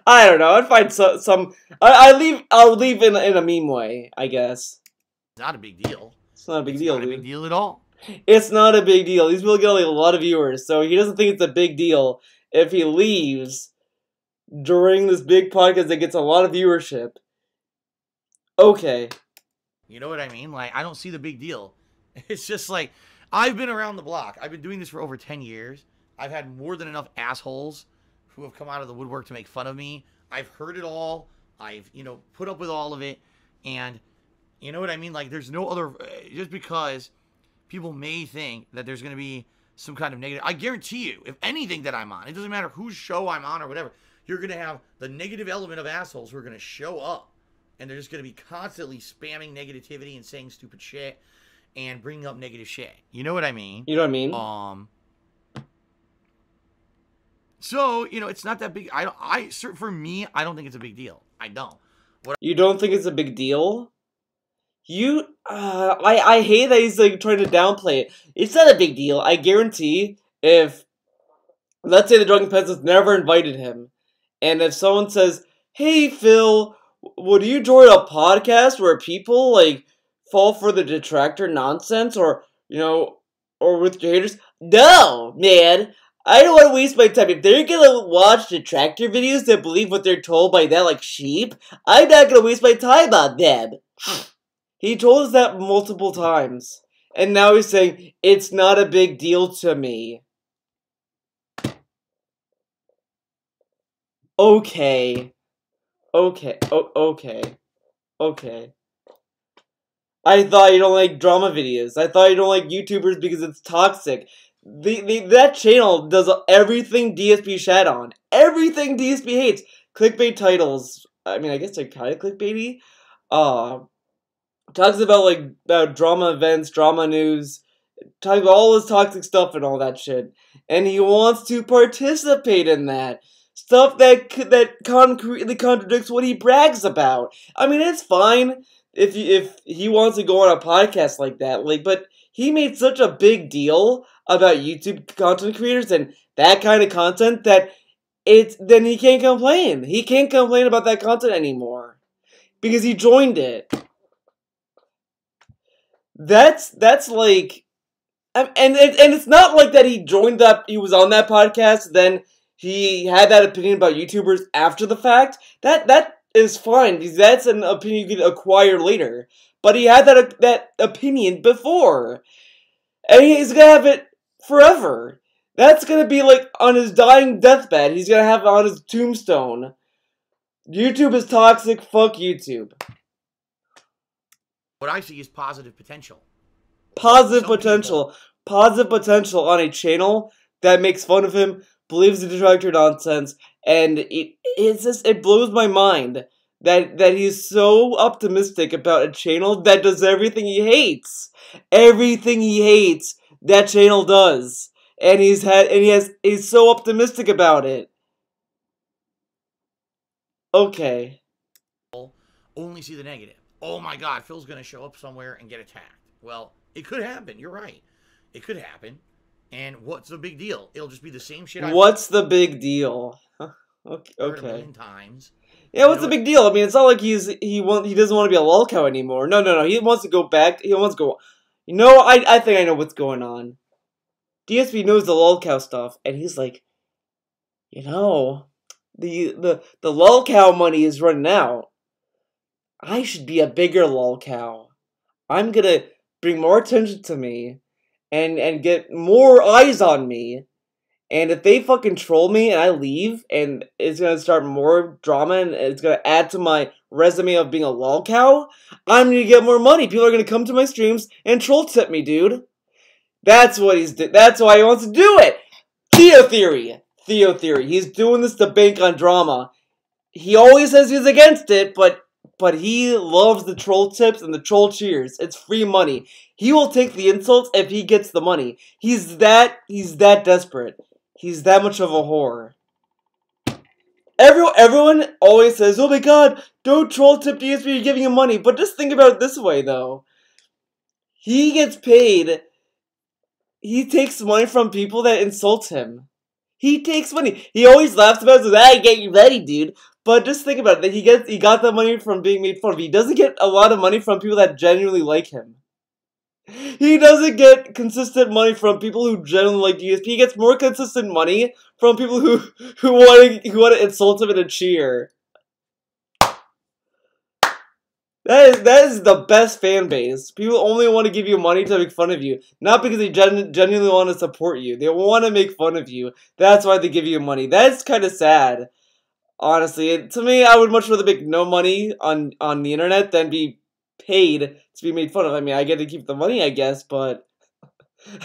I don't know. I'd find some. I'll leave in a meme way, I guess. It's not a big deal. It's not a big deal. Not a big deal at all. It's not a big deal. These people get like a lot of viewers, so he doesn't think it's a big deal if he leaves during this big podcast that gets a lot of viewership. Okay. You know what I mean? Like, I don't see the big deal. It's just like, I've been around the block. I've been doing this for over 10 years. I've had more than enough assholes who have come out of the woodwork to make fun of me. I've heard it all. I've, put up with all of it. And, you know what I mean? Like, there's no other, just because people may think that there's going to be some kind of negative. I guarantee you, if anything that I'm on, it doesn't matter whose show I'm on or whatever, you're going to have the negative element of assholes who are going to show up. And they're just going to be constantly spamming negativity and saying stupid shit and bringing up negative shit. You know what I mean? You know what I mean? So, it's not that big. For me, I don't think it's a big deal. I don't. You don't think it's a big deal? I hate that he's like trying to downplay it. It's not a big deal. I guarantee if, let's say the Drunken Peasants never invited him, and if someone says, "Hey Phil, would you join a podcast where people like fall for the detractor nonsense or with your haters?" No, man. I don't want to waste my time. If they're gonna watch detractor videos that believe what they're told by that like sheep, I'm not gonna waste my time on them. He told us that multiple times. And now he's saying, it's not a big deal to me. Okay. Okay. Okay. I thought you don't like drama videos. I thought you don't like YouTubers because it's toxic. That channel does everything DSP shat on. Everything DSP hates. Clickbait titles. I mean, I guess they're kind of clickbaity. Talks about drama events, drama news. Talks about all this toxic stuff and all that shit. And he wants to participate in that. Stuff that concretely contradicts what he brags about. I mean, it's fine if he wants to go on a podcast like that. But he made such a big deal about YouTube content creators and that kind of content that then he can't complain. He can't complain about that content anymore. because he joined it. That's like, and it's not like that he joined that, he was on that podcast, then he had that opinion about YouTubers after the fact. That is fine, because that's an opinion you can acquire later. But he had that opinion before, and he's gonna have it forever. That's gonna be like on his dying deathbed. He's gonna have it on his tombstone. YouTube is toxic. Fuck YouTube. What I see is positive potential. Positive potential. Positive potential on a channel that makes fun of him, believes in detractor nonsense, and it blows my mind that he's so optimistic about a channel that does everything he hates. Everything he hates, that channel does. And he's so optimistic about it. Okay. Only see the negative. Oh my god, Phil's gonna show up somewhere and get attacked. Well, it could happen. You're right. It could happen. And what's the big deal? It'll just be the same shit. What's the big deal? Okay. Heard a million times. Yeah, what's the big deal? I mean, it's not like he doesn't want to be a lolcow anymore. No. He wants to go back. He wants to go. You know, I think I know what's going on. DSP knows the lolcow stuff, and he's like, you know, the lolcow money is running out. I should be a bigger lolcow. I'm gonna bring more attention to me, and get more eyes on me. And if they fucking troll me and I leave, and it's gonna start more drama, and it's gonna add to my resume of being a lolcow, I'm gonna get more money. People are gonna come to my streams and troll tip me, dude. That's what that's why he wants to do it. Theo theory. He's doing this to bank on drama. He always says he's against it, but he loves the troll tips and the troll cheers. It's free money. He will take the insults if he gets the money. He's that desperate. He's that much of a whore. Everyone always says, oh my god, don't troll tip DSP, you're giving him money. But just think about it this way, though. He gets paid. He takes money from people that insult him. He takes money. He always laughs about it, says, I get you money, dude. But just think about it. He got the money from being made fun of. He doesn't get a lot of money from people that genuinely like him. He doesn't get consistent money from people who genuinely like DSP. He gets more consistent money from people who want to insult him and cheer. That is the best fan base. People only want to give you money to make fun of you, not because they genuinely want to support you. They want to make fun of you. That's why they give you money. That's kind of sad, honestly. To me, I would much rather make no money on the internet than be paid to be made fun of. I mean, I get to keep the money, I guess, but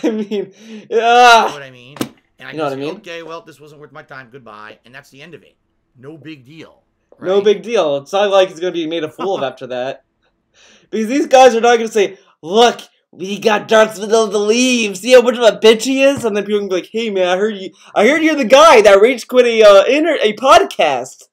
I mean, you know what I mean? And I can say, okay, well, this wasn't worth my time. Goodbye, and that's the end of it. No big deal. Right? No big deal. It's not like he's gonna be made a fool of after that, because these guys are not gonna say, "Look, we got Dark Middle to leave. See how much of a bitch he is," and then people can be like, "Hey, man, I heard you're the guy that rage quit a podcast."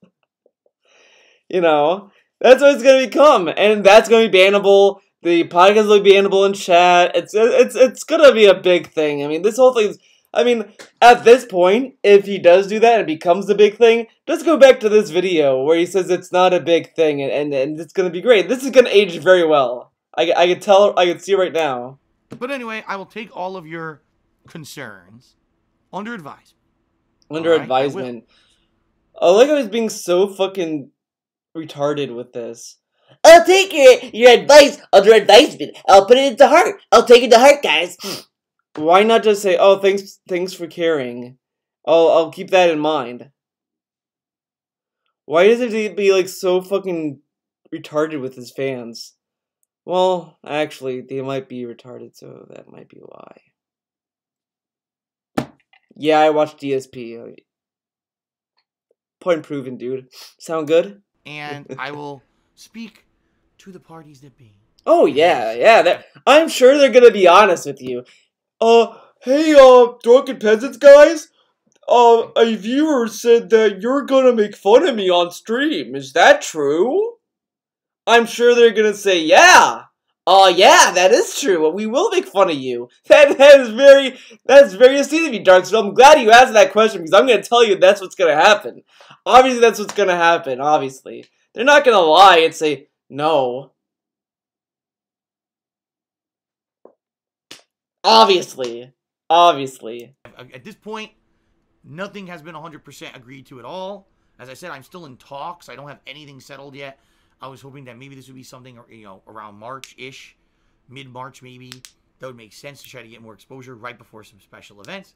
You know. That's what it's gonna become, and that's gonna be bannable. The podcast will be bannable in chat. It's gonna be a big thing. I mean, this whole thing. I mean, at this point, if he does do that and it becomes a big thing, just go back to this video where he says it's not a big thing, and it's gonna be great. This is gonna age very well. I can tell. I can see right now. But anyway, I will take all of your concerns under advisement. Under advisement. I like how he's being so fucking retarded with this. I'll take your advice under advisement. I'll put it into heart. I'll take it to heart, guys. Why not just say, oh, thanks for caring. I'll keep that in mind. Why does it be like so fucking retarded with his fans? Well, actually, they might be retarded, so that might be why. Yeah, I watched DSP. Point proven, dude. Sound good? And I will speak to the parties that be. Oh, yeah. I'm sure they're gonna be honest with you. Hey, Drunken Peasants guys? A viewer said that you're gonna make fun of me on stream. Is that true? I'm sure they're gonna say, yeah. Yeah, that is true. We will make fun of you. That's very astute of you, Darkstone. I'm glad you asked that question, because I'm gonna tell you that's what's gonna happen. Obviously, that's what's gonna happen, obviously. They're not gonna lie and say, No. Obviously. Obviously. At this point, nothing has been 100% agreed to at all. As I said, I'm still in talks. I don't have anything settled yet. I was hoping that maybe this would be something, you know, around March-ish, mid-March maybe. That would make sense to try to get more exposure right before some special events.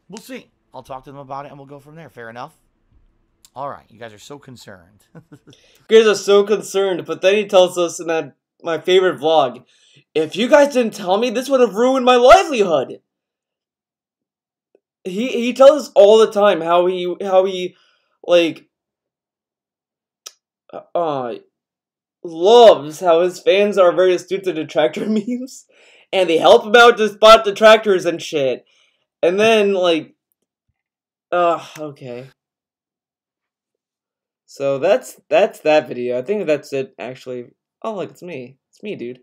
We'll see. I'll talk to them about it and we'll go from there. Fair enough? All right. You guys are so concerned. You guys are so concerned, but then he tells us in that my favorite vlog, if you guys didn't tell me, this would have ruined my livelihood. He tells us all the time how he like loves how his fans are very astute to detractor memes, and they help him out to spot detractors and shit. And then like, okay. So that's that video. I think that's it actually. Oh look, it's me. It's me, dude.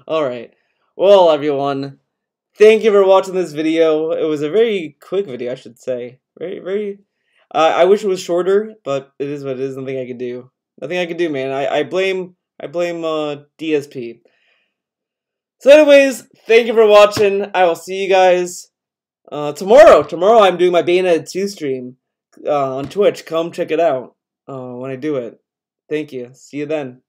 Alright. Well, everyone, thank you for watching this video. It was a very quick video, I should say. Very. I wish it was shorter, but it is what it is. Nothing I can do. Nothing I can do, man. I blame DSP. So, anyways, thank you for watching. I will see you guys tomorrow. Tomorrow, I'm doing my Bayonetta 2 stream on Twitch. Come check it out when I do it. Thank you. See you then.